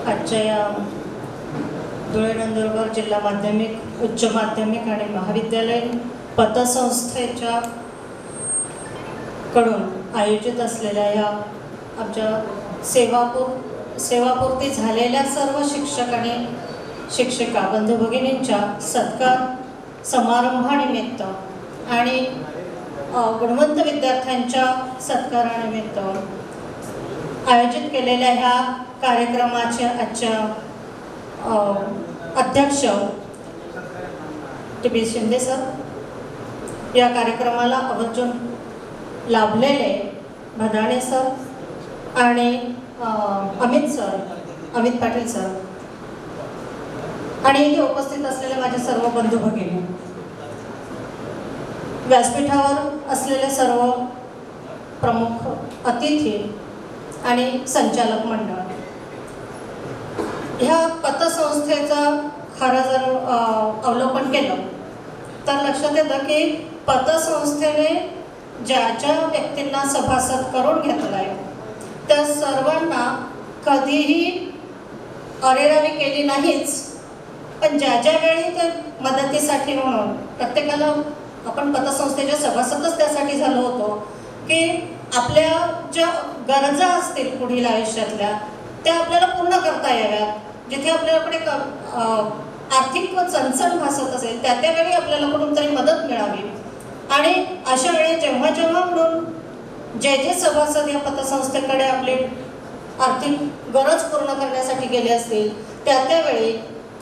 आजच्या या धुळे नंदुरबार जिल्हा माध्यमिक, उच्च माध्यमिक आणि महाविद्यालयीन पतसंस्थेच्या कडून आयोजित असलेल्या या आमच्या सेवापूर्ती झालेल्या सर्व शिक्षक आणि शिक्षिका बंधू भगिनींच्या सत्कार समारंभानिमित्त आणि गुणवंत विद्यार्थ्यांच्या सत्कारानिमित्त आयोजित केलेल्या ह्या कार्यक्रमाचे आजच्या अध्यक्ष टी. बी. शिंदे सर, या कार्यक्रमाला आवर्जून लाभलेले भदाणे सर आणि अमित पाटील सर आणि इथे उपस्थित असलेले माझे सर्व बंधू भगिनी, व्यासपीठावर असलेले सर्व प्रमुख अतिथी आणि संचालक मंडळ, ह्या पतसंस्थेचा खरं जर अवलोकन केलं तर लक्षात येतं की पतसंस्थेने ज्या ज्या व्यक्तींना सभासद करून घेतला आहे त्या सर्वांना कधीही अरेरावी केली नाहीच, पण ज्या ज्या वेळी ते मदतीसाठी म्हणून प्रत्येकाला आपण पतसंस्थेचे सभासदच त्यासाठी झालो होतो की आपल्या ज्या गरजा असतील पुढील आयुष्यातल्या त्या आपल्याला पूर्ण करता याव्यात, जिथे आपल्याकडे आर्थिक व चणचण भासत असेल त्या त्यावेळी आपल्याला कुठून तरी मदत मिळावी. आणि अशा वेळी जेव्हा जेव्हा म्हणून जे सभासद या पतसंस्थेकडे आपली आर्थिक गरज पूर्ण करण्यासाठी गेले असतील त्या त्यावेळी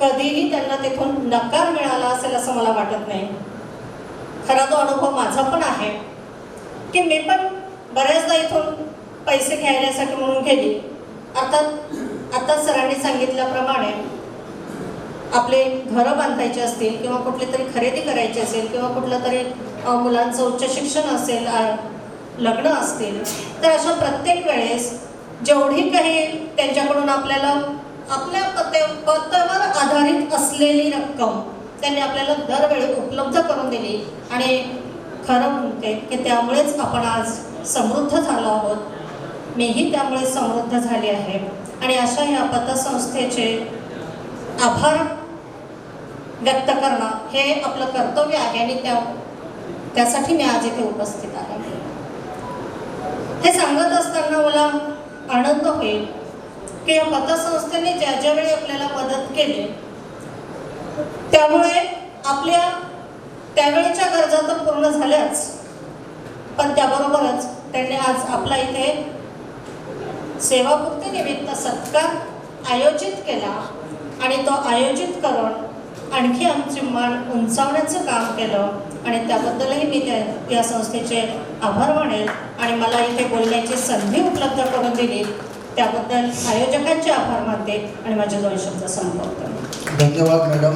कधीही त्यांना तिथून नकार मिळाला असेल असं मला वाटत नाही. खरा तो अनुभव माझा पण आहे की मी पण बऱ्याचदा इथून पैसे घ्यायसाठी म्हणून गेली. अर्थात आता सरांनी सांगितल्याप्रमाणे आपले घरं बांधायचे असतील किंवा कुठली तरी खरेदी करायची असेल किंवा कुठलं तरी मुलांचं उच्च शिक्षण असेल, लग्न असतील, तर अशा प्रत्येक वेळेस जेवढी काही त्यांच्याकडून आपल्याला आपल्या पतावर आधारित असलेली रक्कम त्यांनी आपल्याला दरवेळी उपलब्ध करून दिली. आणि खरं म्हणते की त्यामुळेच आपण आज समृद्ध झालो आहोत, मीही त्यामुळे समृद्ध झाली आहे. आणि अशा या पतसंस्थेचे आभार व्यक्त करणं हे आपलं कर्तव्य आहे आणि त्यासाठी मी आज इथे उपस्थित आहे. हे सांगत असताना मला आनंद होईल की या पतसंस्थेने ज्या ज्यावेळी आपल्याला मदत केली त्यामुळे आपल्या त्यावेळेच्या गरजा तर पूर्ण झाल्याच, पण त्याबरोबरच त्यांनी आज आपला इथे सेवापूर्तीनिमित्त सत्कार आयोजित केला आणि तो आयोजित करून आणखी आमची मान उंचावण्याचं काम केलं. आणि त्याबद्दलही मी त्या संस्थेचे आभार मानेल आणि मला इथे बोलण्याची संधी उपलब्ध करून दिली त्याबद्दल आयोजकांचे आभार मानते आणि माझे 2 शब्द संपवतो. धन्यवाद मॅडम.